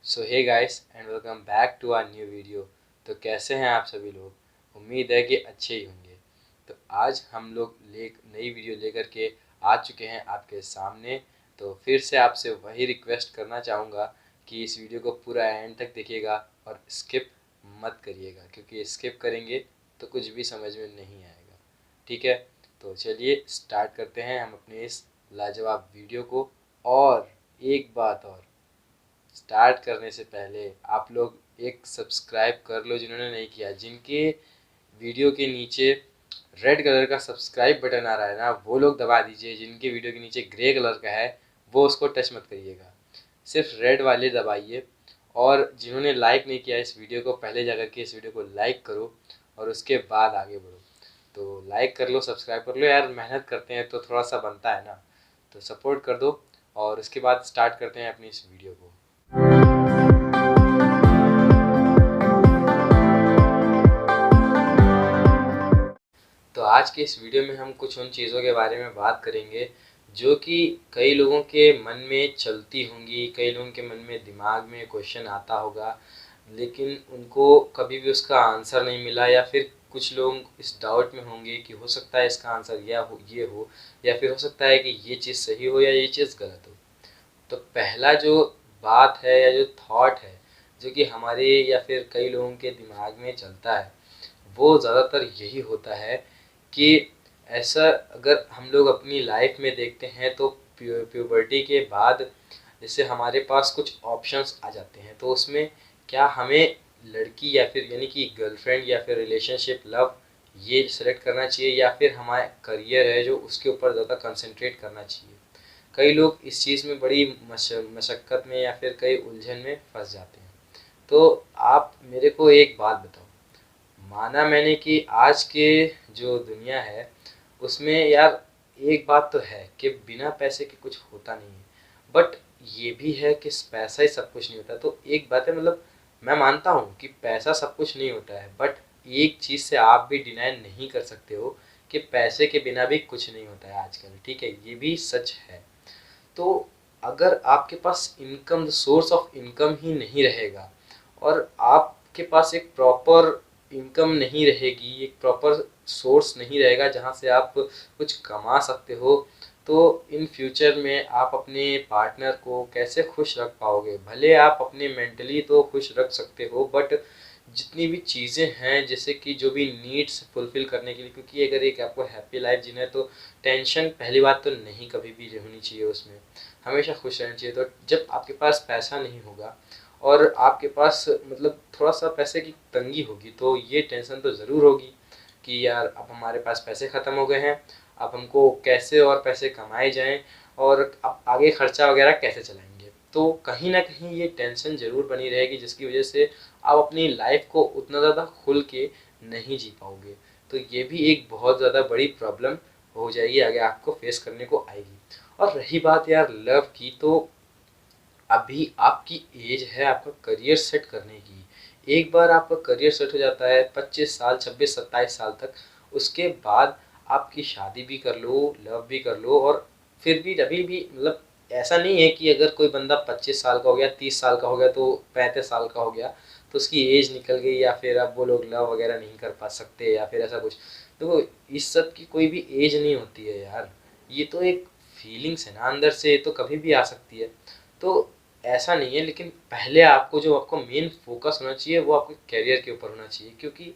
So hey guys and welcome back to our new video. तो कैसे हैं आप सभी लोग? उम्मीद है कि अच्छे ही होंगे। तो आज हम लोग नई वीडियो लेकर के आ चुके हैं आपके सामने। तो फिर से आपसे वही रिक्वेस्ट करना चाहूँगा कि इस वीडियो को पूरा एंड तक देखिएगा और स्किप मत करिएगा, क्योंकि स्किप करेंगे तो कुछ भी समझ में नहीं आएगा। ठीक है, तो चलिए स्टार्ट करते हैं हम अपने इस लाजवाब वीडियो को। और एक बात और, स्टार्ट करने से पहले आप लोग एक सब्सक्राइब कर लो जिन्होंने नहीं किया। जिनके वीडियो के नीचे रेड कलर का सब्सक्राइब बटन आ रहा है ना, वो लोग दबा दीजिए। जिनके वीडियो के नीचे ग्रे कलर का है वो उसको टच मत करिएगा, सिर्फ रेड वाले दबाइए। और जिन्होंने लाइक नहीं किया इस वीडियो को, पहले जाकर के इस वीडियो को लाइक करो और उसके बाद आगे बढ़ो। तो लाइक कर लो, सब्सक्राइब कर लो यार, मेहनत करते हैं तो थोड़ा सा बनता है ना। तो सपोर्ट कर दो और उसके बाद स्टार्ट करते हैं अपनी इस वीडियो को। तो आज के इस वीडियो में हम कुछ उन चीज़ों के बारे में बात करेंगे जो कि कई लोगों के मन में चलती होंगी, कई लोगों के मन में दिमाग में क्वेश्चन आता होगा, लेकिन उनको कभी भी उसका आंसर नहीं मिला। या फिर कुछ लोग इस डाउट में होंगे कि हो सकता है इसका आंसर ये हो, या फिर हो सकता है कि ये चीज़ सही हो या ये चीज़ गलत हो। तो पहला जो बात है या जो थॉट है जो कि हमारे या फिर कई लोगों के दिमाग में चलता है, वो ज़्यादातर यही होता है कि ऐसा अगर हम लोग अपनी लाइफ में देखते हैं तो प्यूबर्टी के बाद जैसे हमारे पास कुछ ऑप्शंस आ जाते हैं, तो उसमें क्या हमें लड़की या फिर यानी कि गर्लफ्रेंड या फिर रिलेशनशिप लव ये सेलेक्ट करना चाहिए, या फिर हमारा करियर है जो उसके ऊपर ज़्यादा कंसंट्रेट करना चाहिए। कई लोग इस चीज़ में बड़ी मशक्क़त में या फिर कई उलझन में फंस जाते हैं। तो आप मेरे को एक बात बताओ, माना मैंने कि आज के जो दुनिया है उसमें यार एक बात तो है कि बिना पैसे के कुछ होता नहीं है, बट ये भी है कि पैसा ही सब कुछ नहीं होता। तो एक बात है, मतलब मैं मानता हूँ कि पैसा सब कुछ नहीं होता है, बट एक चीज़ से आप भी डिनाई नहीं कर सकते हो कि पैसे के बिना भी कुछ नहीं होता है आजकल। ठीक है, ये भी सच है। तो अगर आपके पास इनकम, सोर्स ऑफ इनकम ही नहीं रहेगा और आपके पास एक प्रॉपर इनकम नहीं रहेगी, एक प्रॉपर सोर्स नहीं रहेगा जहाँ से आप कुछ कमा सकते हो, तो इन फ्यूचर में आप अपने पार्टनर को कैसे खुश रख पाओगे? भले आप अपने मेंटली तो खुश रख सकते हो, बट जितनी भी चीज़ें हैं जैसे कि जो भी नीड्स फुलफ़िल करने के लिए, क्योंकि अगर एक आपको हैप्पी लाइफ जीना है तो टेंशन पहली बात तो नहीं कभी भी होनी चाहिए, उसमें हमेशा खुश रहना चाहिए। तो जब आपके पास पैसा नहीं होगा और आपके पास मतलब थोड़ा सा पैसे की तंगी होगी, तो ये टेंशन तो ज़रूर होगी कि यार अब हमारे पास पैसे ख़त्म हो गए हैं, अब हमको कैसे और पैसे कमाए जाएं और अब आगे खर्चा वगैरह कैसे चलाएंगे। तो कहीं ना कहीं ये टेंशन ज़रूर बनी रहेगी, जिसकी वजह से आप अपनी लाइफ को उतना ज़्यादा खुल के नहीं जी पाओगे। तो ये भी एक बहुत ज़्यादा बड़ी प्रॉब्लम हो जाएगी, आगे आपको फेस करने को आएगी। और रही बात यार लव की, तो अभी आपकी एज है आपका करियर सेट करने की। एक बार आपका करियर सेट हो जाता है 25 साल, 26 27 साल तक, उसके बाद आपकी शादी भी कर लो, लव भी कर लो, और फिर भी अभी भी मतलब ऐसा नहीं है कि अगर कोई बंदा 25 साल का हो गया, 30 साल का हो गया, तो 35 साल का हो गया तो उसकी एज निकल गई, या फिर अब वो लोग लव वगैरह नहीं कर पा सकते या फिर ऐसा कुछ। तो इस सब की कोई भी एज नहीं होती है यार, ये तो एक फीलिंग्स है ना अंदर से, तो कभी भी आ सकती है। तो ऐसा नहीं है, लेकिन पहले आपको जो आपको मेन फोकस होना चाहिए वो आपके करियर के ऊपर होना चाहिए, क्योंकि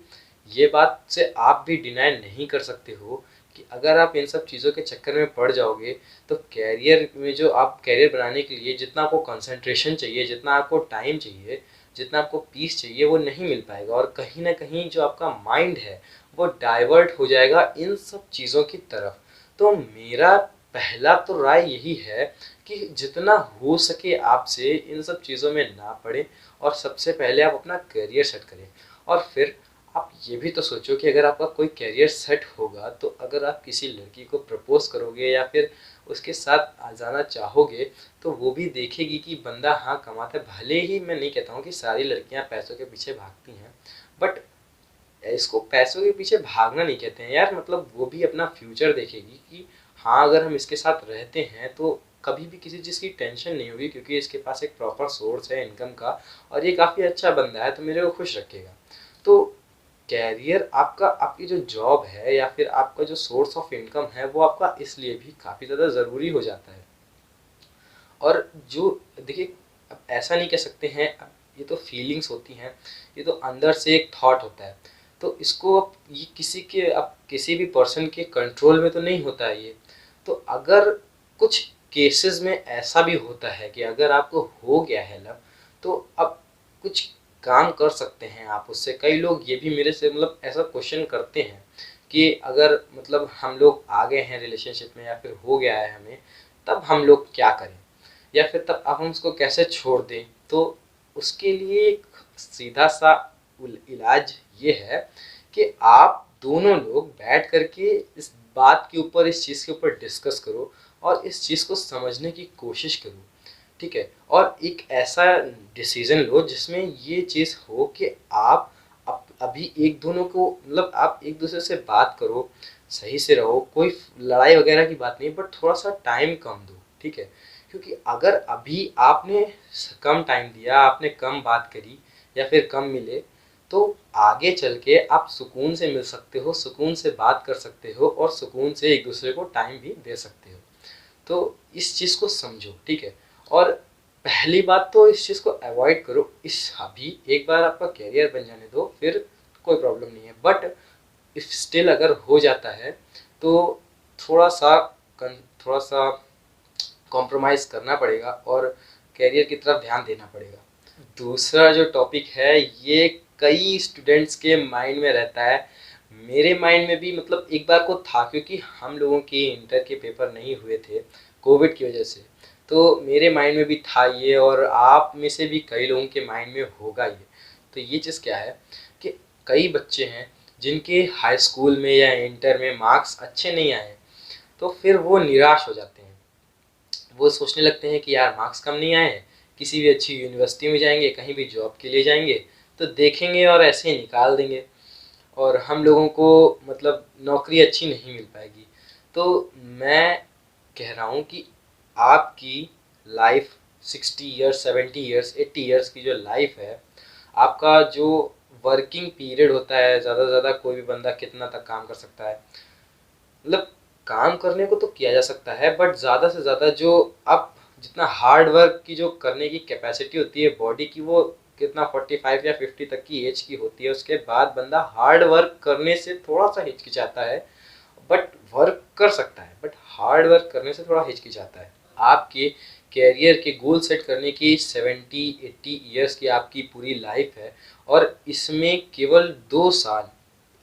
ये बात से आप भी डिनाई नहीं कर सकते हो कि अगर आप इन सब चीज़ों के चक्कर में पड़ जाओगे तो कैरियर में जो आप कैरियर बनाने के लिए जितना आपको कंसंट्रेशन चाहिए, जितना आपको टाइम चाहिए, जितना आपको पीस चाहिए, वो नहीं मिल पाएगा। और कहीं ना कहीं जो आपका माइंड है वो डाइवर्ट हो जाएगा इन सब चीज़ों की तरफ। तो मेरा पहला तो राय यही है कि जितना हो सके आपसे इन सब चीज़ों में ना पड़े, और सबसे पहले आप अपना करियर सेट करें। और फिर आप ये भी तो सोचो कि अगर आपका कोई करियर सेट होगा तो अगर आप किसी लड़की को प्रपोज करोगे या फिर उसके साथ आ जाना चाहोगे, तो वो भी देखेगी कि बंदा हाँ कमाता है। भले ही मैं नहीं कहता हूँ कि सारी लड़कियाँ पैसों के पीछे भागती हैं, बट इसको पैसों के पीछे भागना नहीं कहते हैं यार, मतलब वो भी अपना फ्यूचर देखेगी कि हाँ अगर हम इसके साथ रहते हैं तो कभी भी किसी चीज़ की टेंशन नहीं होगी, क्योंकि इसके पास एक प्रॉपर सोर्स है इनकम का और ये काफ़ी अच्छा बंदा है, तो मेरे को खुश रखेगा। तो कैरियर आपका, आपकी जो जॉब है या फिर आपका जो सोर्स ऑफ इनकम है, वो आपका इसलिए भी काफ़ी ज़्यादा ज़रूरी हो जाता है। और जो देखिए, अब ऐसा नहीं कह सकते हैं, अब ये तो फीलिंग्स होती हैं, ये तो अंदर से एक थॉट होता है, तो इसको अब ये किसी के, अब किसी भी पर्सन के कंट्रोल में तो नहीं होता है ये। तो अगर कुछ केसेस में ऐसा भी होता है कि अगर आपको हो गया है लव, तो अब कुछ काम कर सकते हैं आप उससे। कई लोग ये भी मेरे से मतलब ऐसा क्वेश्चन करते हैं कि अगर मतलब हम लोग आ गए हैं रिलेशनशिप में या फिर हो गया है हमें, तब हम लोग क्या करें, या फिर तब आप हम उसको कैसे छोड़ दें। तो उसके लिए एक सीधा सा इलाज ये है कि आप दोनों लोग बैठ करके इस बात के ऊपर, इस चीज़ के ऊपर डिस्कस करो और इस चीज़ को समझने की कोशिश करो, ठीक है। और एक ऐसा डिसीजन लो जिसमें ये चीज़ हो कि आप अभी एक दोनों को मतलब आप एक दूसरे से बात करो, सही से रहो, कोई लड़ाई वगैरह की बात नहीं, बट थोड़ा सा टाइम कम दो, ठीक है। क्योंकि अगर अभी आपने कम टाइम दिया, आपने कम बात करी या फिर कम मिले, तो आगे चल के आप सुकून से मिल सकते हो, सुकून से बात कर सकते हो और सुकून से एक दूसरे को टाइम भी दे सकते हो। तो इस चीज़ को समझो, ठीक है। और पहली बात तो इस चीज़ को अवॉइड करो, इस अभी एक बार आपका कैरियर बन जाने दो, फिर कोई प्रॉब्लम नहीं है। बट इफ स्टिल अगर हो जाता है तो थोड़ा सा थोड़ा सा कॉम्प्रोमाइज़ करना पड़ेगा और कैरियर की तरफ ध्यान देना पड़ेगा। दूसरा जो टॉपिक है, ये कई स्टूडेंट्स के माइंड में रहता है, मेरे माइंड में भी मतलब एक बार को था, क्योंकि हम लोगों के इंटर के पेपर नहीं हुए थे कोविड की वजह से, तो मेरे माइंड में भी था ये, और आप में से भी कई लोगों के माइंड में होगा ये। तो ये चीज़ क्या है कि कई बच्चे हैं जिनके हाई स्कूल में या इंटर में मार्क्स अच्छे नहीं आए, तो फिर वो निराश हो जाते हैं। वो सोचने लगते हैं कि यार मार्क्स कम नहीं आए हैं, किसी भी अच्छी यूनिवर्सिटी में जाएंगे, कहीं भी जॉब के लिए जाएंगे तो देखेंगे और ऐसे ही निकाल देंगे, और हम लोगों को मतलब नौकरी अच्छी नहीं मिल पाएगी। तो मैं कह रहा हूँ कि आपकी लाइफ 60 ईयर्स, 70 ईयर्स, 80 ईयर्स की जो लाइफ है, आपका जो वर्किंग पीरियड होता है, ज़्यादा से ज़्यादा कोई भी बंदा कितना तक काम कर सकता है, मतलब काम करने को तो किया जा सकता है, बट ज़्यादा से ज़्यादा जो आप जितना हार्ड वर्क की जो करने की कैपेसिटी होती है बॉडी की, वो कितना 45 या 50 तक की एज की होती है। उसके बाद बंदा हार्ड वर्क करने से थोड़ा सा हिचकिचाता है, बट वर्क कर सकता है, बट हार्ड वर्क करने से थोड़ा हिचकिचाता है। आपके कैरियर के गोल सेट करने की 70-80 ईयर्स की आपकी पूरी लाइफ है, और इसमें केवल 2 साल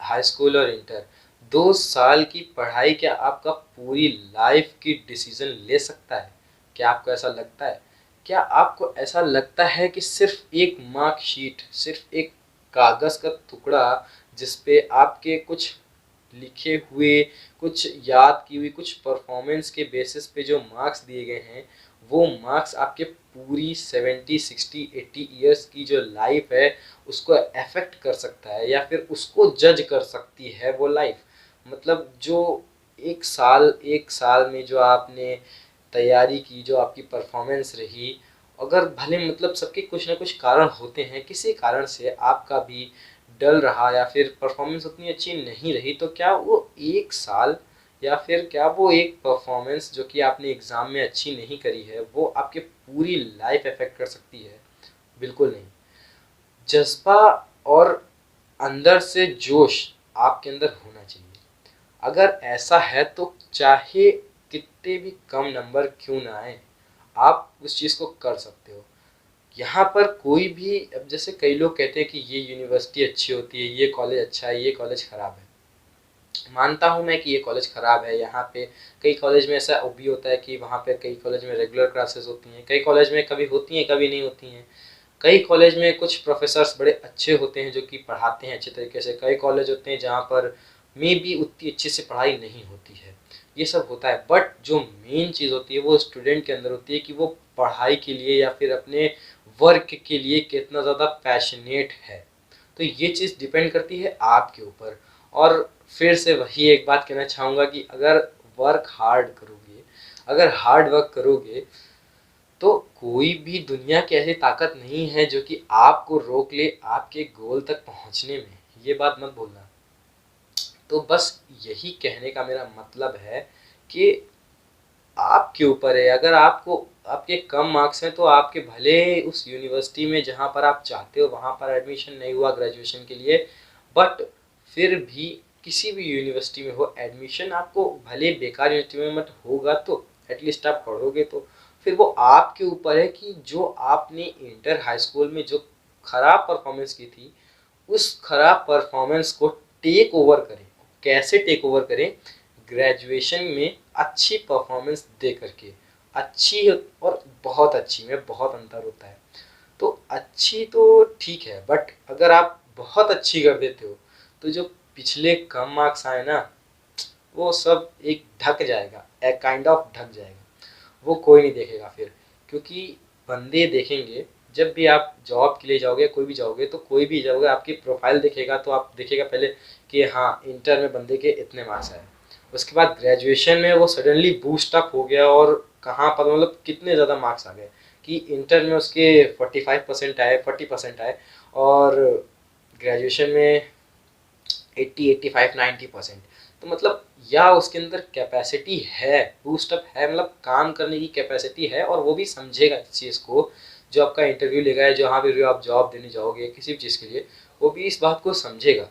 हाई स्कूल और इंटर, 2 साल की पढ़ाई क्या आपका पूरी लाइफ की डिसीजन ले सकता है? क्या आपको ऐसा लगता है? क्या आपको ऐसा लगता है कि सिर्फ एक मार्कशीट, सिर्फ एक कागज़ का टुकड़ा जिस पे आपके कुछ लिखे हुए, कुछ याद की हुई, कुछ परफॉर्मेंस के बेसिस पे जो मार्क्स दिए गए हैं, वो मार्क्स आपके पूरी 70-60-80 ईयर्स की जो लाइफ है उसको अफेक्ट कर सकता है, या फिर उसको जज कर सकती है वो लाइफ? मतलब जो एक साल में जो आपने तैयारी की, जो आपकी परफॉर्मेंस रही, अगर भले मतलब सबके कुछ ना कुछ कारण होते हैं, किसी कारण से आपका भी डल रहा या फिर परफॉर्मेंस उतनी अच्छी नहीं रही, तो क्या वो एक साल या फिर क्या वो एक परफॉर्मेंस जो कि आपने एग्ज़ाम में अच्छी नहीं करी है, वो आपके पूरी लाइफ अफेक्ट कर सकती है? बिल्कुल नहीं। जज़्बा और अंदर से जोश आपके अंदर होना चाहिए। अगर ऐसा है तो चाहे कितने भी कम नंबर क्यों ना आए, आप उस चीज़ को कर सकते हो। यहाँ पर कोई भी, अब जैसे कई लोग कहते हैं कि ये यूनिवर्सिटी अच्छी होती है, ये कॉलेज अच्छा है, ये कॉलेज ख़राब है। मानता हूँ मैं कि ये कॉलेज ख़राब है, यहाँ पे कई कॉलेज में ऐसा भी होता है कि वहाँ पे कई कॉलेज में रेगुलर क्लासेस होती हैं, कई कॉलेज में कभी होती हैं कभी नहीं होती हैं। कई कॉलेज में कुछ प्रोफेसर्स बड़े अच्छे होते हैं जो कि पढ़ाते हैं अच्छे तरीके से, कई कॉलेज होते हैं जहाँ पर मे बी उतनी अच्छे से पढ़ाई नहीं होती है। ये सब होता है, बट जो मेन चीज़ होती है वो स्टूडेंट के अंदर होती है कि वो पढ़ाई के लिए या फिर अपने वर्क के लिए कितना ज़्यादा पैशनेट है। तो ये चीज़ डिपेंड करती है आपके ऊपर। और फिर से वही एक बात कहना चाहूँगा कि अगर वर्क हार्ड करोगे, अगर हार्ड वर्क करोगे तो कोई भी दुनिया की ऐसी ताकत नहीं है जो कि आपको रोक ले आपके गोल तक पहुंचने में। ये बात मत भूलना। तो बस यही कहने का मेरा मतलब है कि आपके ऊपर है। अगर आपको आपके कम मार्क्स हैं तो आपके भले उस यूनिवर्सिटी में जहाँ पर आप चाहते हो वहाँ पर एडमिशन नहीं हुआ ग्रेजुएशन के लिए, बट फिर भी किसी भी यूनिवर्सिटी में हो एडमिशन, आपको भले बेकार यूनिवर्सिटी में मत होगा तो एटलीस्ट आप पढ़ोगे तो फिर वो आपके ऊपर है कि जो आपने इंटर हाई स्कूल में जो खराब परफॉर्मेंस की थी उस खराब परफॉर्मेंस को टेक ओवर करें। कैसे टेक ओवर करें? ग्रेजुएशन में अच्छी परफॉर्मेंस दे करके। अच्छी और बहुत अच्छी में बहुत अंतर होता है। तो अच्छी तो ठीक है, बट अगर आप बहुत अच्छी कर देते हो तो जो पिछले कम मार्क्स आए ना वो सब एक ढक जाएगा, एक काइंड ऑफ ढक जाएगा। वो कोई नहीं देखेगा फिर, क्योंकि बंदे देखेंगे जब भी आप जॉब के लिए जाओगे, कोई भी जाओगे तो कोई भी जाओगे आपकी प्रोफाइल देखेगा तो आप देखेगा पहले कि हाँ इंटर में बंदे के इतने मार्क्स आए। उसके बाद ग्रेजुएशन में वो सडनली बूस्ट अप हो गया और कहाँ पर मतलब कितने ज़्यादा मार्क्स आ गए कि इंटर में उसके 45% आए, 40% आए और ग्रेजुएशन में 80, 85, 90%। तो मतलब या उसके अंदर कैपेसिटी है, बूस्टअप है, मतलब काम करने की कैपेसिटी है और वो भी समझेगा इस चीज़ को। जो आपका इंटरव्यू लेगा है, जहाँ भी आप जॉब देने जाओगे किसी भी चीज़ के लिए, वो भी इस बात को समझेगा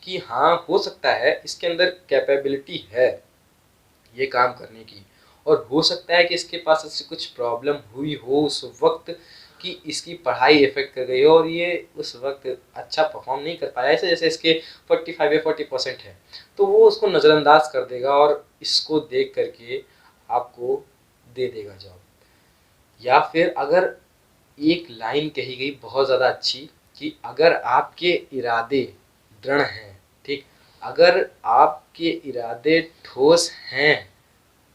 कि हाँ हो सकता है इसके अंदर कैपेबिलिटी है ये काम करने की, और हो सकता है कि इसके पास ऐसी कुछ प्रॉब्लम हुई हो उस वक्त कि इसकी पढ़ाई इफेक्ट कर गई हो और ये उस वक्त अच्छा परफॉर्म नहीं कर पाया, ऐसे जैसे इसके 45 या 40% है तो वो उसको नज़रअंदाज कर देगा और इसको देख करके आपको दे देगा जॉब। या फिर अगर एक लाइन कही गई बहुत ज़्यादा अच्छी कि अगर आपके इरादे दृढ़ हैं, ठीक, अगर आपके इरादे ठोस हैं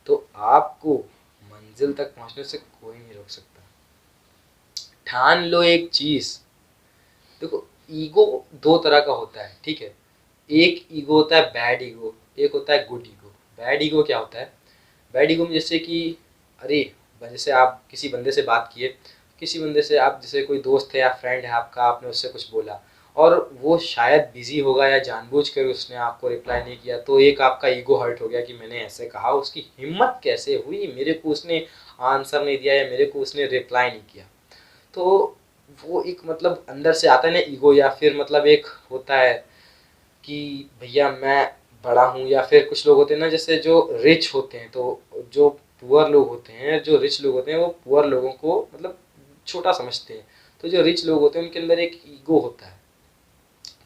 तो आपको मंजिल तक पहुंचने से कोई नहीं रोक सकता। ठान लो एक चीज। देखो ईगो दो तरह का होता है, ठीक है। एक ईगो होता है बैड ईगो, एक होता है गुड ईगो। बैड ईगो क्या होता है? बैड ईगो में जैसे कि अरे जैसे आप किसी बंदे से बात किए, किसी बंदे से आप जैसे कोई दोस्त है या फ्रेंड है आपका, आपने उससे कुछ बोला और वो शायद बिजी होगा या जानबूझकर उसने आपको रिप्लाई नहीं किया, तो एक आपका ईगो हर्ट हो गया कि मैंने ऐसे कहा, उसकी हिम्मत कैसे हुई, मेरे को उसने आंसर नहीं दिया या मेरे को उसने रिप्लाई नहीं किया। तो वो एक मतलब अंदर से आता है ना ईगो। या फिर मतलब एक होता है कि भैया मैं बड़ा हूँ, या फिर कुछ लोग होते हैं ना जैसे जो रिच होते हैं, तो जो पुअर लोग होते हैं, जो रिच लोग होते हैं वो पुअर लोगों को मतलब छोटा समझते हैं। तो जो रिच लोग होते हैं उनके अंदर एक ईगो होता है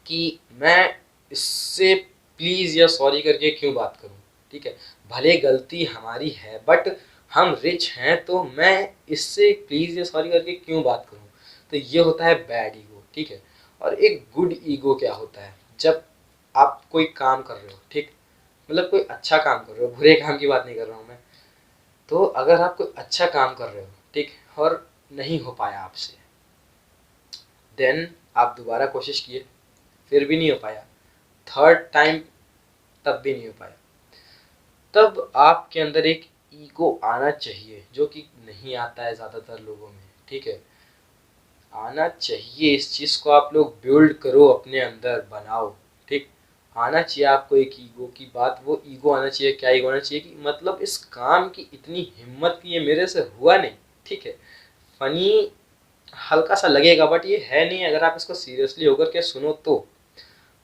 कि मैं इससे प्लीज़ या सॉरी करके क्यों बात करूं, ठीक है, भले गलती हमारी है बट हम रिच हैं तो मैं इससे प्लीज़ या सॉरी करके क्यों बात करूं। तो ये होता है बैड ईगो, ठीक है। और एक गुड ईगो क्या होता है? जब आप कोई काम कर रहे हो, ठीक, मतलब कोई अच्छा काम कर रहे हो, बुरे काम की बात नहीं कर रहा हूँ मैं। तो अगर आप कोई अच्छा काम कर रहे हो, ठीक, और नहीं हो पाया आपसे, देन आप दोबारा कोशिश किए, फिर भी नहीं हो पाया, थर्ड टाइम तब भी नहीं हो पाया, तब आपके अंदर एक ईगो आना चाहिए जो कि नहीं आता है ज़्यादातर लोगों में, ठीक है। आना चाहिए, इस चीज़ को आप लोग बिल्ड करो, अपने अंदर बनाओ, ठीक। आना चाहिए आपको एक ईगो की बात। वो ईगो आना चाहिए, क्या ईगो आना चाहिए कि मतलब इस काम की इतनी हिम्मत की ये मेरे से हुआ नहीं, ठीक है। फनी हल्का सा लगेगा बट ये है नहीं अगर आप इसको सीरियसली होकर के सुनो तो।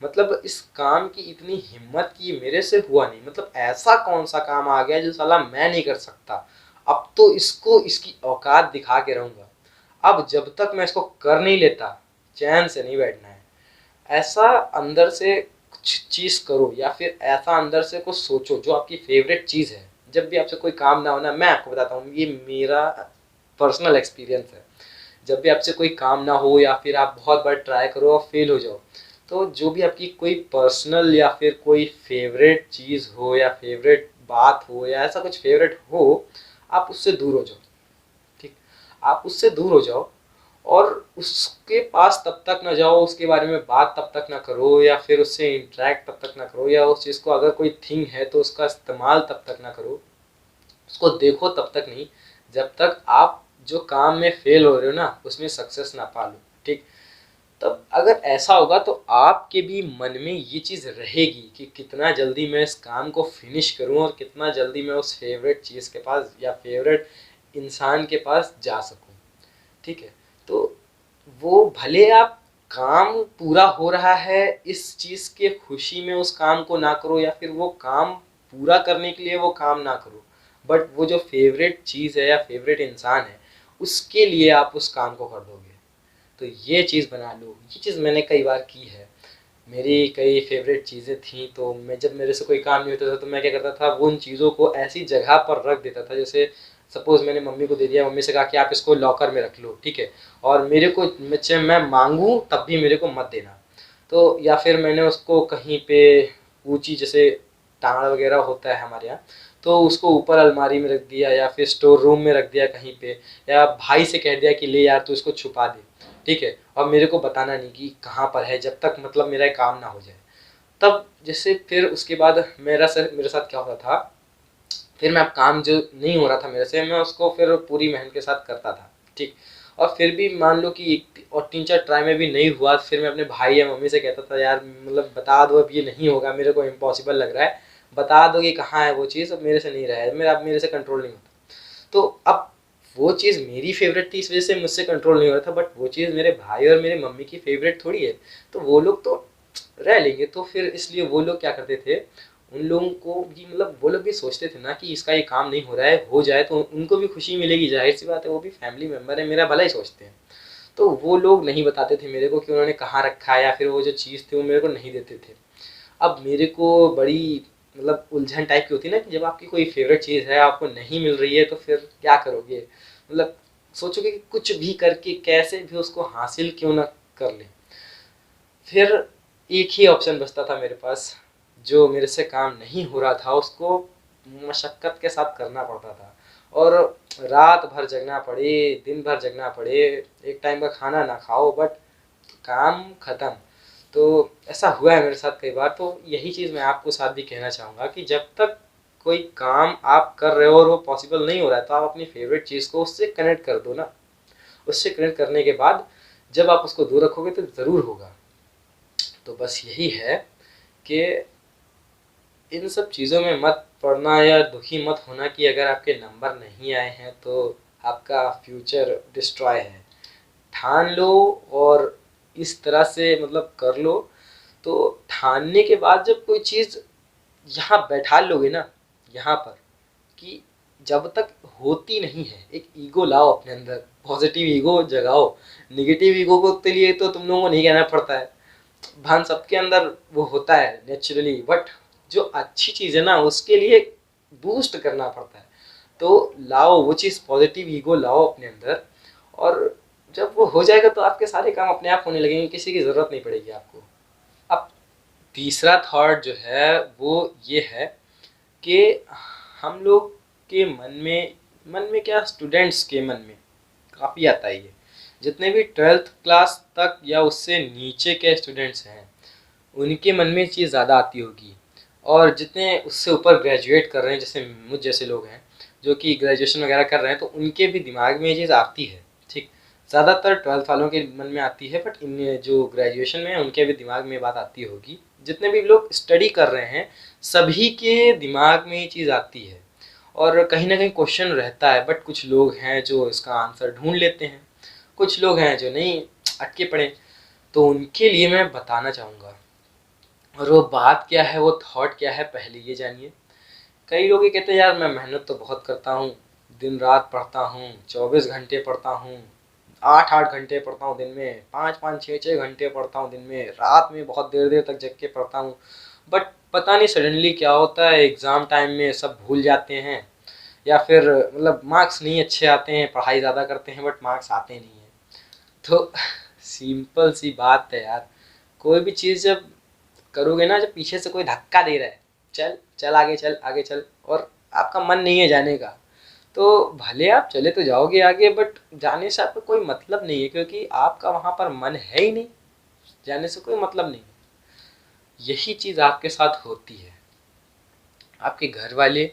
मतलब इस काम की इतनी हिम्मत की मेरे से हुआ नहीं, मतलब ऐसा कौन सा काम आ गया जो साला मैं नहीं कर सकता, अब तो इसको इसकी औकात दिखा के रहूंगा। अब जब तक मैं इसको कर नहीं लेता चैन से नहीं बैठना है। ऐसा अंदर से कुछ चीज़ करो या फिर ऐसा अंदर से कुछ सोचो जो आपकी फेवरेट चीज़ है। जब भी आपसे कोई काम ना होना, मैं आपको बताता हूँ ये मेरा पर्सनल एक्सपीरियंस है, जब भी आपसे कोई काम ना हो या फिर आप बहुत बार ट्राई करो और फेल हो जाओ, तो जो भी आपकी कोई पर्सनल या फिर कोई फेवरेट चीज़ हो या फेवरेट बात हो या ऐसा कुछ फेवरेट हो, आप उससे दूर हो जाओ, ठीक। आप उससे दूर हो जाओ और उसके पास तब तक ना जाओ, उसके बारे में बात तब तक ना करो या फिर उससे इंटरेक्ट तब तक ना करो, या उस चीज़ को अगर कोई थिंग है तो उसका इस्तेमाल तब तक ना करो, उसको देखो तब तक नहीं जब तक आप जो काम में फेल हो रहे हो ना उसमें सक्सेस ना पा लो, ठीक। तब अगर ऐसा होगा तो आपके भी मन में ये चीज़ रहेगी कि कितना जल्दी मैं इस काम को फिनिश करूं और कितना जल्दी मैं उस फेवरेट चीज़ के पास या फेवरेट इंसान के पास जा सकूं, ठीक है। तो वो भले आप काम पूरा हो रहा है इस चीज़ के खुशी में उस काम को ना करो या फिर वो काम पूरा करने के लिए वो काम ना करो, बट वो जो फेवरेट चीज़ है या फेवरेट इंसान है उसके लिए आप उस काम को कर दोगे। तो ये चीज़ बना लो, ये चीज़ मैंने कई बार की है। मेरी कई फेवरेट चीज़ें थी तो मैं जब मेरे से कोई काम नहीं होता था तो मैं क्या करता था, वो उन चीज़ों को ऐसी जगह पर रख देता था, जैसे सपोज़ मैंने मम्मी को दे दिया, मम्मी से कहा कि आप इसको लॉकर में रख लो, ठीक है, और मेरे को मैं मांगूँ तब भी मेरे को मत देना। तो या फिर मैंने उसको कहीं पे ऊँची, जैसे टाँड़ वगैरह होता है हमारे यहाँ, तो उसको ऊपर अलमारी में रख दिया या फिर स्टोर रूम में रख दिया कहीं पे, या भाई से कह दिया कि ले यार तू इसको छुपा दे, ठीक है, और मेरे को बताना नहीं कि कहाँ पर है जब तक मतलब मेरा काम ना हो जाए। तब जैसे फिर उसके बाद मेरे साथ क्या होता था, फिर मैं अब काम जो नहीं हो रहा था मेरे से मैं उसको फिर पूरी मेहनत के साथ करता था, ठीक। और फिर भी मान लो कि एक और 3-4 ट्राई में भी नहीं हुआ, फिर मैं अपने भाई या मम्मी से कहता था यार मतलब बता दो अब ये नहीं होगा, मेरे को इम्पॉसिबल लग रहा है, बता दो कि कहाँ है वो चीज़, अब मेरे से नहीं रहा है, मेरे से कंट्रोल नहीं होता। तो अब वो चीज़ मेरी फेवरेट थी इस वजह से मुझसे कंट्रोल नहीं हो रहा था, बट वो चीज़ मेरे भाई और मेरे मम्मी की फेवरेट थोड़ी है, तो वो लोग तो रह लेंगे। तो फिर इसलिए वो लोग क्या करते थे, उन लोगों को भी मतलब वो लोग भी सोचते थे ना कि इसका ये काम नहीं हो रहा है, हो जाए तो उनको भी खुशी मिलेगी, जाहिर सी बात है वो भी फैमिली मेम्बर है, मेरा भला ही सोचते हैं। तो वो लोग नहीं बताते थे मेरे को कि उन्होंने कहाँ रखा है, या फिर वो जो चीज़ थी वो मेरे को नहीं देते थे। अब मेरे को बड़ी मतलब उलझन टाइप की होती है ना कि जब आपकी कोई फेवरेट चीज़ है आपको नहीं मिल रही है तो फिर क्या करोगे, मतलब सोचोगे कि कुछ भी करके कैसे भी उसको हासिल क्यों ना कर ले। फिर एक ही ऑप्शन बचता था मेरे पास, जो मेरे से काम नहीं हो रहा था उसको मशक्क़त के साथ करना पड़ता था, और रात भर जगना पड़े, दिन भर जगना पड़े, एक टाइम का खाना ना खाओ, बट काम ख़त्म। तो ऐसा हुआ है मेरे साथ कई बार। तो यही चीज़ मैं आपको साथ भी कहना चाहूँगा कि जब तक कोई काम आप कर रहे हो और वो पॉसिबल नहीं हो रहा है तो आप अपनी फेवरेट चीज़ को उससे कनेक्ट कर दो ना। उससे कनेक्ट करने के बाद जब आप उसको दूर रखोगे तो ज़रूर होगा। तो बस यही है कि इन सब चीज़ों में मत पड़ना या दुखी मत होना कि अगर आपके नंबर नहीं आए हैं तो आपका फ्यूचर डिस्ट्रॉय है। ठान लो और इस तरह से मतलब कर लो। तो ठानने के बाद जब कोई चीज़ यहाँ बैठा लोगे ना, यहाँ पर, कि जब तक होती नहीं है, एक ईगो लाओ अपने अंदर, पॉजिटिव ईगो जगाओ। नेगेटिव ईगो को के लिए तो तुम लोगों को नहीं कहना पड़ता है, भान सबके अंदर वो होता है नेचुरली, बट जो अच्छी चीज़ है ना उसके लिए बूस्ट करना पड़ता है। तो लाओ वो चीज़, पॉजिटिव ईगो लाओ अपने अंदर, और जब वो हो जाएगा तो आपके सारे काम अपने आप होने लगेंगे, किसी की ज़रूरत नहीं पड़ेगी आपको। अब तीसरा थॉट जो है वो ये है कि हम लोग के मन में क्या, स्टूडेंट्स के मन में काफ़ी आता है ये, जितने भी 12th क्लास तक या उससे नीचे के स्टूडेंट्स हैं उनके मन में चीज़ ज़्यादा आती होगी, और जितने उससे ऊपर ग्रेजुएट कर रहे हैं जैसे मुझ जैसे लोग हैं जो कि ग्रेजुएशन वगैरह कर रहे हैं तो उनके भी दिमाग में ये चीज़ आती है, ठीक। ज़्यादातर 12th वालों के मन में आती है, बट इन जो ग्रेजुएशन में है उनके भी दिमाग में ये बात आती होगी। जितने भी लोग स्टडी कर रहे हैं सभी के दिमाग में ये चीज़ आती है, और कहीं ना कहीं क्वेश्चन रहता है, बट कुछ लोग हैं जो इसका आंसर ढूंढ लेते हैं, कुछ लोग हैं जो नहीं, अटके पड़े। तो उनके लिए मैं बताना चाहूँगा, और वो बात क्या है, वो थॉट क्या है, पहले ये जानिए। कई लोग ये कहते हैं यार मैं मेहनत तो बहुत करता हूँ, दिन रात पढ़ता हूँ, 24 घंटे पढ़ता हूँ, 8-8 घंटे पढ़ता हूँ दिन में, 5-5 6-6 घंटे पढ़ता हूँ दिन में, रात में बहुत देर देर तक जग के पढ़ता हूँ, बट पता नहीं सडनली क्या होता है, एग्ज़ाम टाइम में सब भूल जाते हैं, या फिर मतलब मार्क्स नहीं अच्छे आते हैं, पढ़ाई ज़्यादा करते हैं बट मार्क्स आते नहीं हैं। तो सिंपल सी बात है यार, कोई भी चीज़ जब करोगे ना, जब पीछे से कोई धक्का दे रहा है, चल चल आगे चल आगे चल, और आपका मन नहीं है जाने का, तो भले आप चले तो जाओगे आगे, बट जाने से आपको कोई मतलब नहीं है, क्योंकि आपका वहाँ पर मन है ही नहीं, जाने से कोई मतलब नहीं। यही चीज़ आपके साथ होती है। आपके घर वाले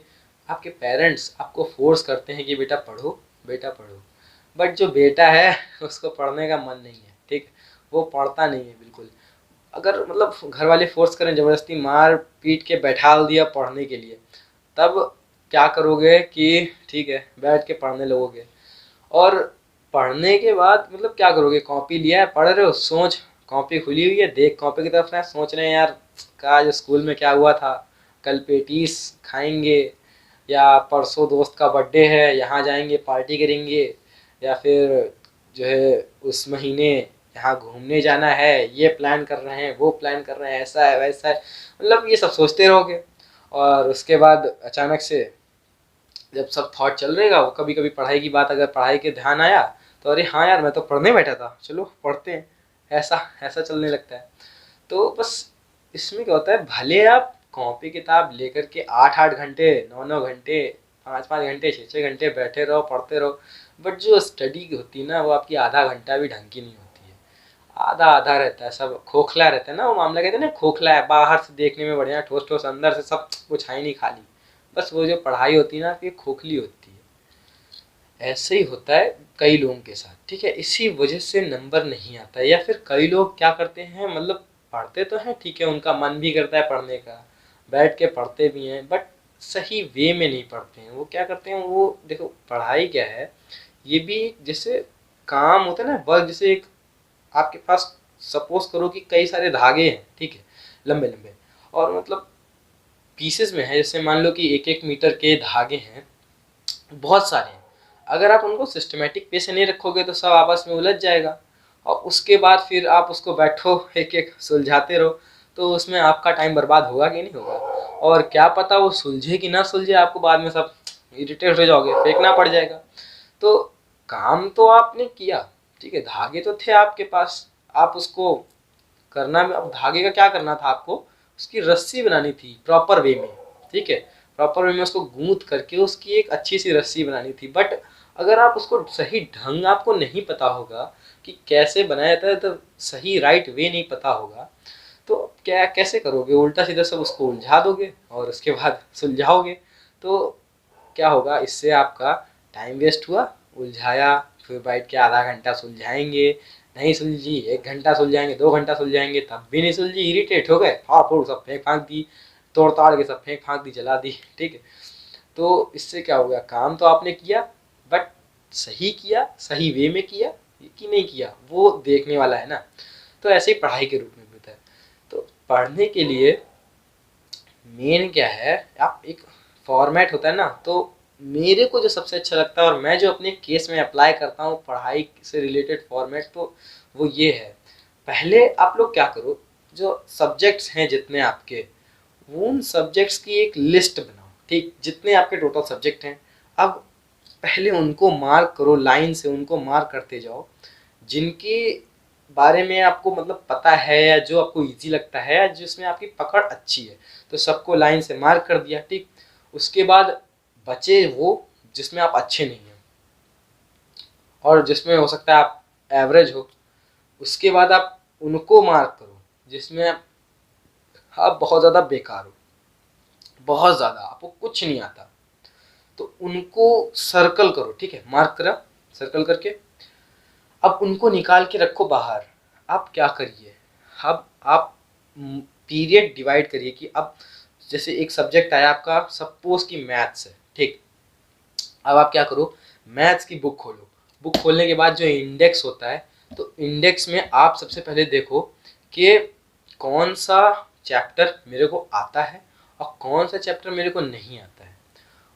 आपके पेरेंट्स आपको फोर्स करते हैं कि बेटा पढ़ो, बेटा पढ़ो, बट जो बेटा है उसको पढ़ने का मन नहीं है, ठीक, वो पढ़ता नहीं है बिल्कुल। अगर मतलब घर वाले फोर्स करें, ज़बरदस्ती मार पीट के बैठा दिया पढ़ने के लिए, तब क्या करोगे कि ठीक है बैठ के पढ़ने लगोगे। और पढ़ने के बाद मतलब क्या करोगे, कॉपी लिया है पढ़ रहे हो, सोच, कॉपी खुली हुई है, देख कॉपी की तरफ ना, सोच रहे हैं यार आज स्कूल में क्या हुआ था, कल पेटीज खाएंगे, या परसों दोस्त का बर्थडे है यहाँ जाएंगे पार्टी करेंगे, या फिर जो है उस महीने यहाँ घूमने जाना है, ये प्लान कर रहे हैं, वो प्लान कर रहे हैं, ऐसा है वैसा है, मतलब ये सब सोचते रहोगे। और उसके बाद अचानक से जब सब थॉट चल रहेगा, वो कभी कभी पढ़ाई की बात, अगर पढ़ाई के ध्यान आया तो अरे हाँ यार मैं तो पढ़ने बैठा था, चलो पढ़ते हैं, ऐसा ऐसा चलने लगता है। तो बस इसमें क्या होता है, भले आप कॉपी किताब लेकर के 8-8 घंटे, 9-9 घंटे, 5-5 घंटे, 6-6 घंटे बैठे रहो पढ़ते रहो, बट जो स्टडी होती है ना वो आपकी आधा घंटा भी ढंग की नहीं होती है, आधा आधा रहता है, सब खोखला रहता है ना, वो मामला कहते हैं ना खोखला है, बाहर से देखने में बढ़िया ठोस ठोस, अंदर से सब कुछ है ही नहीं, खाली। बस वो जो पढ़ाई होती है ना आपकी खोखली होती है। ऐसे ही होता है कई लोगों के साथ, ठीक है, इसी वजह से नंबर नहीं आता है। या फिर कई लोग क्या करते हैं, मतलब पढ़ते तो हैं ठीक है, उनका मन भी करता है पढ़ने का, बैठ के पढ़ते भी हैं, बट सही वे में नहीं पढ़ते हैं। वो क्या करते हैं, वो देखो पढ़ाई क्या है, ये भी जैसे काम होता है ना, वर्क, जैसे एक आपके पास सपोज करो कि कई सारे धागे हैं, ठीक है, लंबे लंबे, और मतलब पीसेस में है, जैसे मान लो कि 1-1 मीटर के धागे हैं, बहुत सारे हैं, अगर आप उनको सिस्टमेटिक पे से नहीं रखोगे तो सब आपस में उलझ जाएगा, और उसके बाद फिर आप उसको बैठो एक एक सुलझाते रहो, तो उसमें आपका टाइम बर्बाद होगा कि नहीं होगा, और क्या पता वो सुलझे कि ना सुलझे, आपको बाद में सब इरिटेट हो जाओगे, फेंकना पड़ जाएगा। तो काम तो आपने किया, ठीक है, धागे तो थे आपके पास, आप उसको करना में, अब धागे का क्या करना था आपको, उसकी रस्सी बनानी थी प्रॉपर वे में, ठीक है, प्रॉपर वे में उसको गूंथ करके उसकी एक अच्छी सी रस्सी बनानी थी। बट अगर आप उसको सही ढंग आपको नहीं पता होगा कि कैसे बनाया जाता है, तो सही राइट वे नहीं पता होगा, तो क्या कैसे करोगे, उल्टा सीधा सब उसको उलझा दोगे और उसके बाद सुलझाओगे, तो क्या होगा, इससे आपका टाइम वेस्ट हुआ, उलझाया, फिर बैठ के आधा घंटा सुलझाएंगे, नहीं सुलझी 1 घंटा सुलझाएंगे, 2 घंटा सुलझाएंगे, तब भी नहीं सुलझी, इरिटेट हो गए, फाड़ फूड़ सब फेंक फाँक दी, तोड़ ताड़ के सब फेंक फाँक दी, जला दी, ठीक है। तो इससे क्या हो गया, काम तो आपने किया, बट सही किया, सही वे में किया कि नहीं किया, वो देखने वाला है ना। तो ऐसे ही पढ़ाई के रूप में भी होता है। तो पढ़ने के लिए मेन क्या है, आप एक फॉर्मेट होता है ना, तो मेरे को जो सबसे अच्छा लगता है और मैं जो अपने केस में अप्लाई करता हूँ पढ़ाई से रिलेटेड फॉर्मेट, तो वो ये है, पहले आप लोग क्या करो, जो सब्जेक्ट्स हैं जितने आपके, उन सब्जेक्ट्स की एक लिस्ट बनाओ, ठीक, जितने आपके टोटल सब्जेक्ट हैं, अब पहले उनको मार्क करो, लाइन से उनको मार्क करते जाओ, जिनके बारे में आपको मतलब पता है, या जो आपको इजी लगता है, या जिसमें आपकी पकड़ अच्छी है, तो सबको लाइन से मार्क कर दिया, ठीक। उसके बाद बचे वो जिसमें आप अच्छे नहीं हैं, और जिसमें हो सकता है आप एवरेज हो, उसके बाद आप उनको मार्क करो जिसमें आप बहुत ज़्यादा बेकार हो, बहुत ज़्यादा आपको कुछ नहीं आता, तो उनको सर्कल करो, ठीक है, मार्क करा, सर्कल करके अब उनको निकाल के रखो बाहर। आप क्या करिए, अब आप पीरियड डिवाइड करिए कि अब जैसे एक सब्जेक्ट आया आपका, सपोज कि मैथ्स है, ठीक, अब आप क्या करो, मैथ्स की बुक खोलो, बुक खोलने के बाद जो इंडेक्स होता है, तो इंडेक्स में आप सबसे पहले देखो कि कौन सा चैप्टर मेरे को आता है और कौन सा चैप्टर मेरे को नहीं आता है।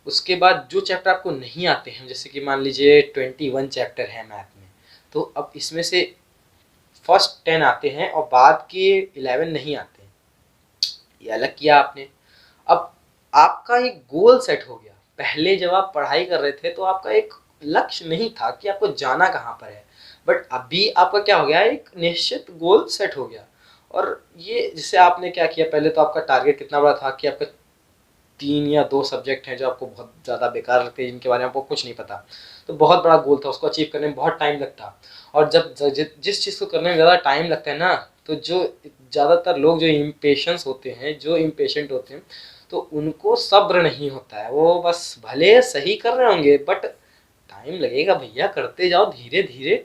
उसके बाद जो चैप्टर आपको नहीं आते हैं, जैसे कि मान लीजिए 21 चैप्टर है मैथ में, तो अब इसमें से फर्स्ट 10 आते हैं और बाद के 11 नहीं आते हैं, ये अलग किया आपने। अब आपका एक गोल सेट हो गया, पहले जब आप पढ़ाई कर रहे थे तो आपका एक लक्ष्य नहीं था कि आपको जाना कहाँ पर है, बट अभी आपका क्या हो गया, एक निश्चित गोल सेट हो गया। और ये जिससे आपने क्या किया, पहले तो आपका टारगेट कितना बड़ा था कि आपका 3 या 2 सब्जेक्ट हैं जो आपको बहुत ज़्यादा बेकार लगते हैं, जिनके बारे में आपको कुछ नहीं पता, तो बहुत बड़ा गोल था, उसको अचीव करने में बहुत टाइम लगता। और जब जिस चीज़ को करने में ज़्यादा टाइम लगता है ना, तो जो ज़्यादातर लोग जो इम्पेशेंस होते हैं, जो इम्पेशेंट होते हैं, तो उनको सब्र नहीं होता है, वो बस भले सही कर रहे होंगे बट टाइम लगेगा भैया, करते जाओ धीरे धीरे,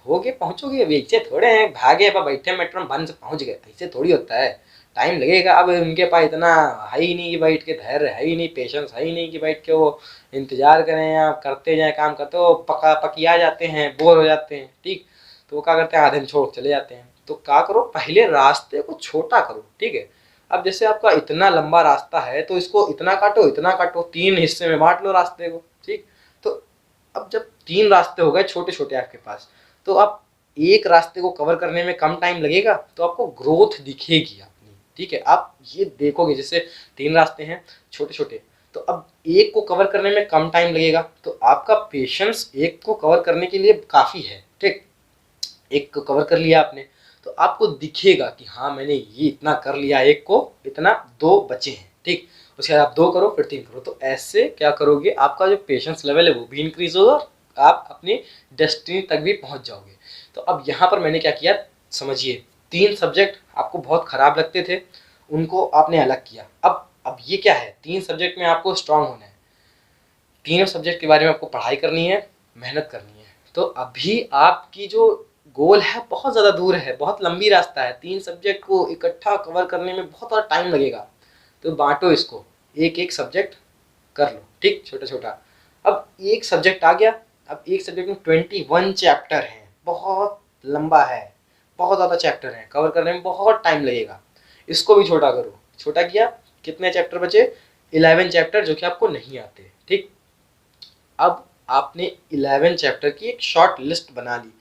होगे पहुंचोगे। अभी ऐसे थोड़े हैं भागे अब बैठे मेट्रो में बंद से पहुंच गए, ऐसे थोड़ी होता है, टाइम लगेगा। अब उनके पास इतना है ही नहीं कि बैठ के, धैर्य है ही नहीं, पेशेंस है ही नहीं कि बैठ के वो इंतजार करें या करते जाए काम करते, वो पका पकिया जाते हैं, बोर हो जाते हैं। ठीक, तो वो क्या करते हैं, आधे में छोड़ चले जाते हैं। तो क्या करो, पहले रास्ते को छोटा करो। ठीक है, अब जैसे आपका इतना लंबा रास्ता है तो इसको इतना काटो इतना काटो, 3 हिस्से में बांट लो रास्ते को। ठीक, तो अब जब 3 रास्ते हो गए छोटे छोटे आपके पास, तो आप एक रास्ते को कवर करने में कम टाइम लगेगा तो आपको ग्रोथ दिखेगी अपनी। ठीक है, आप ये देखोगे जैसे 3 रास्ते हैं छोटे छोटे, तो अब एक को कवर करने में कम टाइम लगेगा, तो आपका पेशेंस एक को कवर करने के लिए काफ़ी है। ठीक, एक को कवर कर लिया आपने तो आपको दिखेगा कि हाँ मैंने ये इतना कर लिया, एक को इतना, 2 बचे हैं। ठीक, उसके बाद आप 2 करो फिर 3 करो, तो ऐसे क्या करोगे, आपका जो पेशेंस लेवल है वो भी इंक्रीज होगा और आप अपनी डेस्टिनी तक भी पहुंच जाओगे। तो अब यहाँ पर मैंने क्या किया, समझिए, 3 सब्जेक्ट आपको बहुत खराब लगते थे, उनको आपने अलग किया। अब ये क्या है, 3 सब्जेक्ट में आपको स्ट्रांग होना है, तीनों सब्जेक्ट के बारे में आपको पढ़ाई करनी है, मेहनत करनी है। तो अभी आपकी जो गोल है बहुत ज़्यादा दूर है, बहुत लंबी रास्ता है, 3 सब्जेक्ट को इकट्ठा कवर करने में बहुत ज़्यादा टाइम लगेगा। तो बांटो इसको, एक एक सब्जेक्ट कर लो। ठीक, छोटा छोटा। अब एक सब्जेक्ट आ गया, अब एक सब्जेक्ट में 21 चैप्टर हैं, बहुत लंबा है, बहुत ज़्यादा चैप्टर हैं, कवर करने में बहुत टाइम लगेगा। इसको भी छोटा करो, छोटा किया, कितने चैप्टर बचे, 11 चैप्टर जो कि आपको नहीं आते। ठीक, अब आपने 11 चैप्टर की एक शॉर्ट लिस्ट बना ली।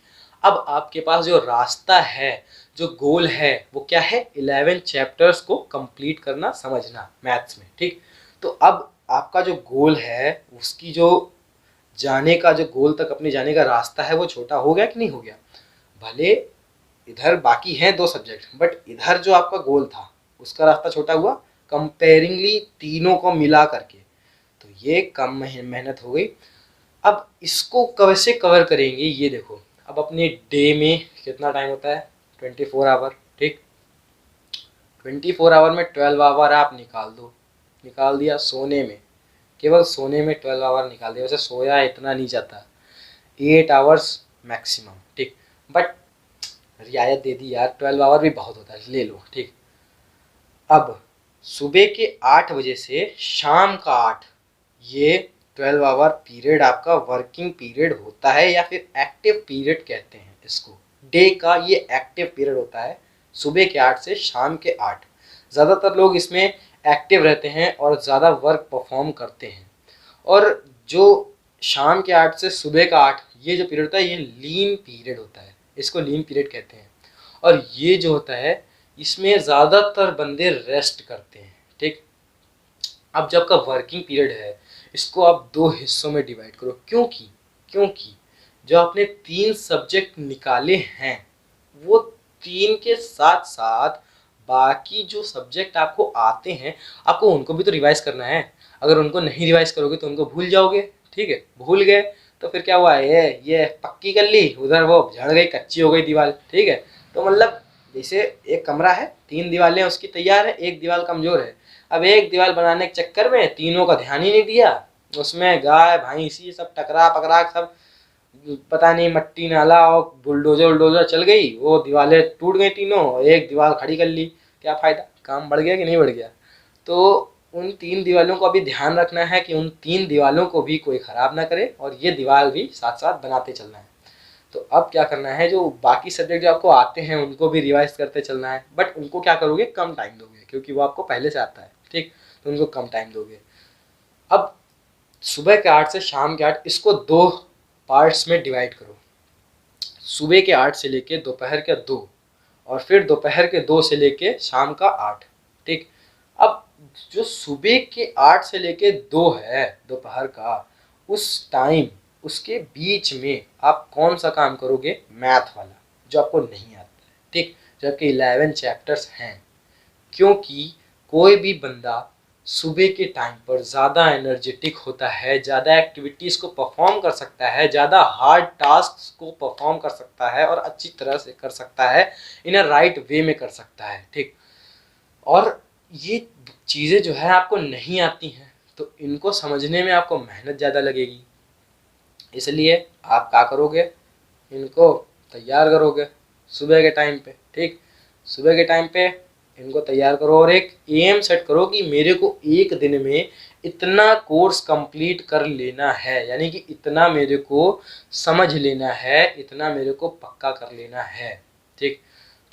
अब आपके पास जो रास्ता है, जो गोल है, वो क्या है, 11 चैप्टर्स को कंप्लीट करना, समझना मैथ्स में। ठीक, तो अब आपका जो गोल है, उसकी जो जाने का, जो गोल तक अपने जाने का रास्ता है, वो छोटा हो गया कि नहीं हो गया। भले इधर बाकी हैं 2 सब्जेक्ट बट इधर जो आपका गोल था उसका रास्ता छोटा हुआ कंपेयरिंगली तीनों को मिला करके, तो ये कम मेहनत हो गई। अब इसको कैसे कवर करेंगे, ये देखो, अब अपने डे में कितना टाइम होता है, 24 आवर। ठीक, 24 आवर में 12 आवर आप निकाल दो, निकाल दिया सोने में, केवल सोने में 12 आवर निकाल दिया। वैसे सोया इतना नहीं जाता, 8 आवर्स मैक्सिमम। ठीक, बट रियायत दे दी यार, 12 आवर भी बहुत होता है, ले लो। ठीक, अब सुबह के 8 बजे से शाम का 8, ये 12 आवर पीरियड आपका वर्किंग पीरियड होता है, या फिर एक्टिव पीरियड कहते हैं इसको। डे का ये एक्टिव पीरियड होता है, सुबह के 8 से शाम के 8। ज़्यादातर लोग इसमें एक्टिव रहते हैं और ज़्यादा वर्क परफॉर्म करते हैं। और जो शाम के 8 से सुबह का 8, ये जो पीरियड होता है ये लीन पीरियड होता है, इसको लीन पीरियड कहते हैं। और ये जो होता है इसमें ज़्यादातर बंदे रेस्ट करते हैं। ठीक, अब जब का वर्किंग पीरियड है इसको आप 2 हिस्सों में डिवाइड करो। क्योंकि क्योंकि जो आपने 3 सब्जेक्ट निकाले हैं वो 3 के साथ साथ बाकी जो सब्जेक्ट आपको आते हैं आपको उनको भी तो रिवाइज करना है। अगर उनको नहीं रिवाइज करोगे तो उनको भूल जाओगे। ठीक है, भूल गए तो फिर क्या हुआ, ये पक्की कर ली, उधर वो झड़ गई, कच्ची हो गई दीवार। ठीक है, तो मतलब जैसे एक कमरा है, 3 दीवारें उसकी तैयार है, एक दीवार कमजोर है। अब एक दीवार बनाने के चक्कर में तीनों का ध्यान ही नहीं दिया, उसमें गाय भैंसी सब टकरा पकड़ा, सब पता नहीं मट्टी नाला और बुलडोजर उलडोजर चल गई, वो दीवारें टूट गई तीनों, एक दीवार खड़ी कर ली। क्या फ़ायदा, काम बढ़ गया कि नहीं बढ़ गया। तो उन 3 दीवारों को अभी ध्यान रखना है कि उन 3 दीवारों को भी कोई ख़राब ना करे और ये दीवार भी साथ साथ बनाते चलना है। तो अब क्या करना है, जो बाकी सब्जेक्ट जो आपको आते हैं उनको भी रिवाइज करते चलना है, बट उनको क्या करोगे, कम टाइम दोगे क्योंकि वो आपको पहले से आता है। ठीक, तो उनको कम टाइम दोगे। अब सुबह के 8 से शाम के 8 इसको 2 पार्ट्स में डिवाइड करो, सुबह के 8 से लेके दोपहर के 2 और फिर दोपहर के 2 से लेके शाम का 8। ठीक, अब जो सुबह के 8 से लेके 2 है दोपहर का, उस टाइम उसके बीच में आप कौन सा काम करोगे, मैथ वाला जो आपको नहीं आता है। ठीक, जबकि 11 चैप्टर्स हैं, क्योंकि कोई भी बंदा सुबह के टाइम पर ज़्यादा एनर्जेटिक होता है, ज़्यादा एक्टिविटीज़ को परफॉर्म कर सकता है, ज़्यादा हार्ड टास्क को परफॉर्म कर सकता है और अच्छी तरह से कर सकता है, इन अ राइट वे में कर सकता है। ठीक, और ये चीज़ें जो है आपको नहीं आती हैं, तो इनको समझने में आपको मेहनत ज़्यादा लगेगी। इसलिए आप क्या करोगे, इनको तैयार करोगे सुबह के टाइम पे। ठीक, सुबह के टाइम पे इनको तैयार करो और एक एम सेट करो कि मेरे को एक दिन में इतना कोर्स कंप्लीट कर लेना है, यानी कि इतना मेरे को समझ लेना है, इतना मेरे को पक्का कर लेना है। ठीक,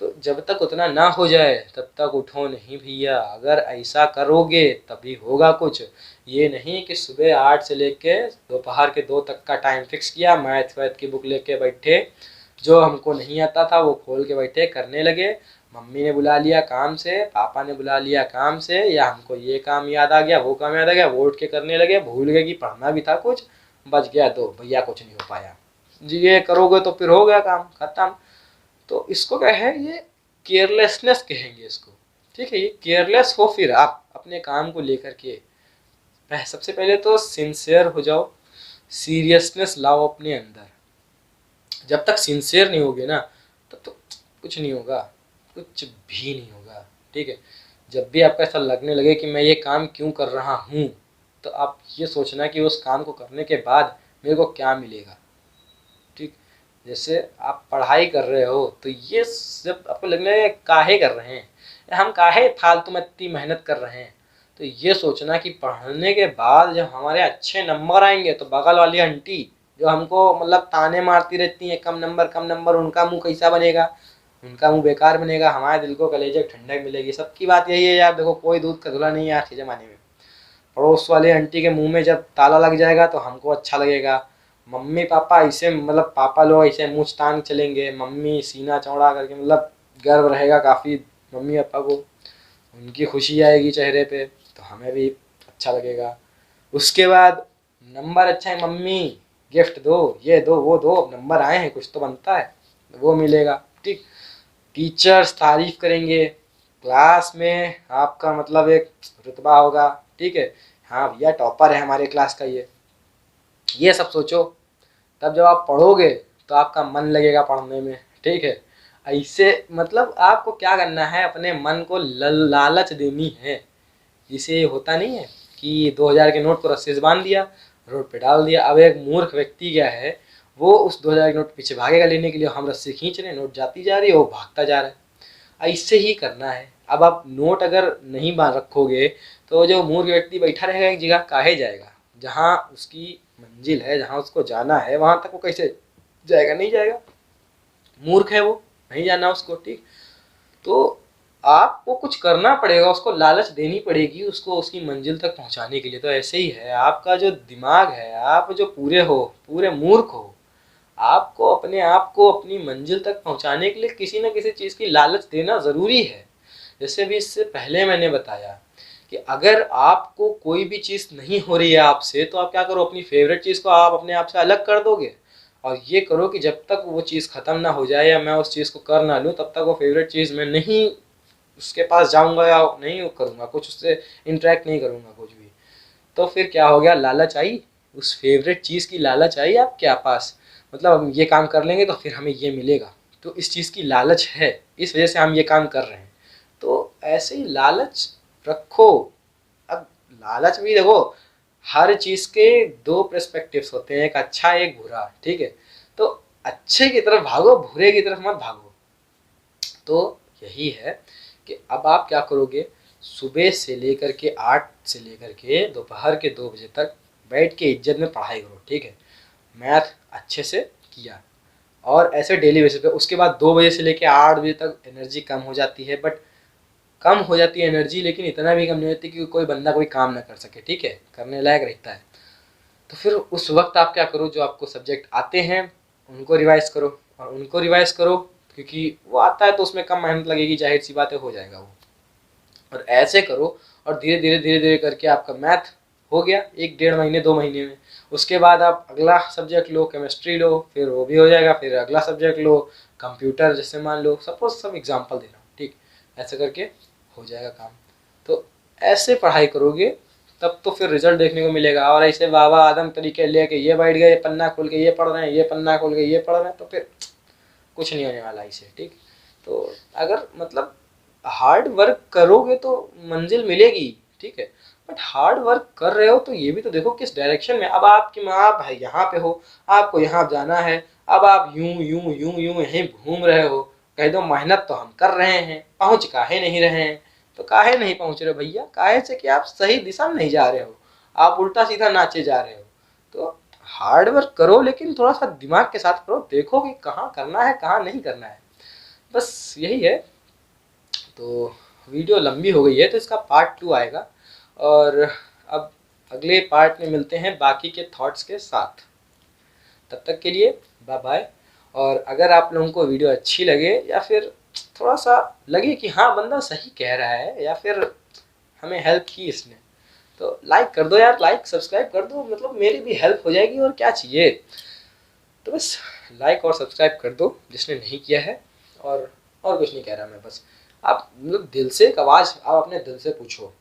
तो जब तक उतना ना हो जाए तब तक उठो नहीं भैया। अगर ऐसा करोगे तभी होगा कुछ। ये नहीं कि सुबह 8 से लेके दोपहर के 2 तक का टाइम फिक्स किया, मैथ वैथ की बुक लेके बैठे, जो हमको नहीं आता था वो खोल के बैठे करने लगे। मम्मी ने बुला लिया काम से, पापा ने बुला लिया काम से, या हमको ये काम याद आ गया, वो काम याद आ गया, वो उठ के करने लगे, भूल गए कि पढ़ना भी था कुछ, बच गया तो भैया कुछ नहीं हो पाया जी। ये करोगे तो फिर हो गया काम खत्म। तो इसको क्या है, ये केयरलेसनेस कहेंगे इसको। ठीक है, ये केयरलेस हो फिर आप अपने काम को लेकर के। सबसे पहले तो सिंसियर हो जाओ, सीरियसनेस लाओ अपने अंदर। जब तक सिंसियर नहीं होगे ना तब तो कुछ नहीं होगा, कुछ भी नहीं होगा। ठीक है, जब भी आपको ऐसा लगने लगे कि मैं ये काम क्यों कर रहा हूँ, तो आप ये सोचना कि उस काम को करने के बाद मेरे को क्या मिलेगा। ठीक, जैसे आप पढ़ाई कर रहे हो तो ये जब आपको लगने लगे काहे कर रहे हैं, हम काहे फालतू में इतनी मेहनत कर रहे हैं, तो ये सोचना कि पढ़ने के बाद जब हमारे अच्छे नंबर आएंगे तो बगल वाली आंटी जो हमको मतलब ताने मारती रहती हैं कम नंबर कम नंबर, उनका मुंह कैसा बनेगा, उनका मुंह बेकार बनेगा, हमारे दिल को कलेजे ठंडक मिलेगी। सबकी बात यही है यार, देखो कोई दूध का धुला नहीं है आज के ज़माने में। पड़ोस वाले आंटी के मुंह में जब ताला लग जाएगा तो हमको अच्छा लगेगा। मम्मी पापा ऐसे मतलब पापा लोग ऐसे मुँह तान चलेंगे, मम्मी सीना चौड़ा करके मतलब गर्व रहेगा काफ़ी मम्मी पापा को, उनकी खुशी आएगी चेहरे पे तो हमें भी अच्छा लगेगा। उसके बाद नंबर अच्छा है, मम्मी गिफ्ट दो, ये दो वो दो, नंबर आए हैं कुछ तो बनता है, वो मिलेगा। ठीक, टीचर्स तारीफ करेंगे, क्लास में आपका मतलब एक रुतबा होगा। ठीक है, हाँ भैया टॉपर है हमारे क्लास का ये सब सोचो। तब जब आप पढ़ोगे तो आपका मन लगेगा पढ़ने में। ठीक है, ऐसे मतलब आपको क्या करना है, अपने मन को लालच देनी है। जिसे होता नहीं है कि 2000 के नोट को रस्सी से बांध दिया, रोड पे डाल दिया। अब एक मूर्ख व्यक्ति क्या है, वो उस 2000 के नोट पीछे भागेगा लेने के लिए, हम रस्सी खींच रहे हैं, नोट जाती जा रही है, वो भागता जा रहा है। ऐसे ही करना है। अब आप नोट अगर नहीं बांध रखोगे तो जो मूर्ख व्यक्ति बैठा रहेगा एक जगह, काहे जाएगा, जहाँ उसकी मंजिल है, जहाँ उसको जाना है वहाँ तक वो कैसे जाएगा, नहीं जाएगा, मूर्ख है वो, नहीं जाना उसको। ठीक, तो आपको कुछ करना पड़ेगा, उसको लालच देनी पड़ेगी उसको उसकी मंजिल तक पहुंचाने के लिए। तो ऐसे ही है आपका जो दिमाग है, आप जो पूरे हो, पूरे मूर्ख हो, आपको अपने आप को अपनी मंजिल तक पहुंचाने के लिए किसी न किसी चीज़ की लालच देना ज़रूरी है। जैसे भी इससे पहले मैंने बताया कि अगर आपको कोई भी चीज़ नहीं हो रही है आपसे, तो आप क्या करो, अपनी फेवरेट चीज़ को आप अपने आप से अलग कर दोगे और ये करो कि जब तक वो चीज़ ख़त्म ना हो जाए या मैं उस चीज़ को कर ना लूँ, तब तक वो फेवरेट चीज़ मैं नहीं उसके पास जाऊंगा या नहीं करूंगा, कुछ उससे इंटरेक्ट नहीं करूंगा कुछ भी। तो फिर क्या हो गया, लालच आई, उस फेवरेट चीज़ की लालच आई आपके पास, मतलब हम ये काम कर लेंगे तो फिर हमें ये मिलेगा, तो इस चीज़ की लालच है, इस वजह से हम ये काम कर रहे हैं। तो ऐसे ही लालच रखो। अब लालच भी देखो, हर चीज़ के दो पर्सपेक्टिव्स होते हैं, एक अच्छा एक बुरा। ठीक है, तो अच्छे की तरफ भागो, बुरे की तरफ मत भागो। तो यही है कि अब आप क्या करोगे, सुबह से लेकर के 8 से लेकर के दोपहर के 2 बजे तक बैठ के इज्जत में पढ़ाई करो। ठीक है, मैथ अच्छे से किया और ऐसे डेली बेसिस पे। उसके बाद 2 बजे से लेकर 8 बजे तक एनर्जी कम हो जाती है, बट कम हो जाती है एनर्जी, लेकिन इतना भी कम नहीं होती कि कोई बंदा कोई काम ना कर सके। ठीक है, करने लायक रहता है। तो फिर उस वक्त आप क्या करो, जो आपको सब्जेक्ट आते हैं उनको रिवाइज करो, और उनको रिवाइज करो क्योंकि वो आता है तो उसमें कम मेहनत लगेगी, जाहिर सी बात है, हो जाएगा वो। और ऐसे करो और धीरे धीरे करके आपका मैथ हो गया 1 डेढ़ महीने 2 महीने में। उसके बाद आप अगला सब्जेक्ट लो, केमिस्ट्री लो, फिर वो भी हो जाएगा, फिर अगला सब्जेक्ट लो कंप्यूटर, जैसे मान लो सपोज सब एग्जाम्पल दे रहा हूँ। ठीक, ऐसे करके हो जाएगा काम। तो ऐसे पढ़ाई करोगे तब तो फिर रिजल्ट देखने को मिलेगा। और ऐसे बाबा आदम तरीके लेके ये बैठ गए, ये पन्ना खोल के ये पढ़ रहे हैं, ये पन्ना खोल के ये पढ़ रहे हैं, तो फिर कुछ नहीं होने वाला इसे। ठीक, तो अगर मतलब हार्ड वर्क करोगे तो मंजिल मिलेगी, ठीक है, बट हार्ड वर्क कर रहे हो तो ये भी तो देखो किस डायरेक्शन में। अब आपकी माँ, आप यहाँ पे हो, आपको यहाँ जाना है, अब आप यूं यूं यूं यूं यहीं घूम रहे हो, कह दो मेहनत तो हम कर रहे हैं, पहुंच काहे नहीं रहे हैं। तो काहे नहीं पहुंच रहे भैया? काहे से कि आप सही दिशा में नहीं जा रहे हो, आप उल्टा सीधा नाचे जा रहे हो। तो हार्ड वर्क करो, लेकिन थोड़ा सा दिमाग के साथ करो, देखो कि कहाँ करना है कहाँ नहीं करना है, बस यही है। तो वीडियो लंबी हो गई है तो इसका पार्ट 2 आएगा, और अब अगले पार्ट में मिलते हैं बाकी के थॉट्स के साथ। तब तक के लिए बाय बाय। और अगर आप लोगों को वीडियो अच्छी लगे, या फिर थोड़ा सा लगे कि हाँ बंदा सही कह रहा है, या फिर हमें हेल्प की इसने, तो लाइक कर दो यार, लाइक सब्सक्राइब कर दो, मतलब मेरी भी हेल्प हो जाएगी, और क्या चाहिए। तो बस लाइक और सब्सक्राइब कर दो जिसने नहीं किया है, और कुछ नहीं कह रहा मैं, बस आप मतलब दिल से एक आवाज़ आप अपने दिल से पूछो,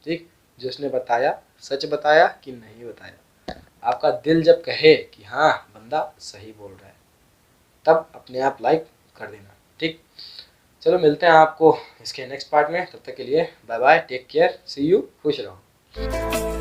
ठीक, जिसने बताया सच बताया कि नहीं बताया। आपका दिल जब कहे कि हाँ बंदा सही बोल रहा है, तब अपने आप लाइक कर देना, ठीक। चलो मिलते हैं आपको इसके नेक्स्ट पार्ट में, तब तक के लिए bye bye, take care, see you, खुश रहो।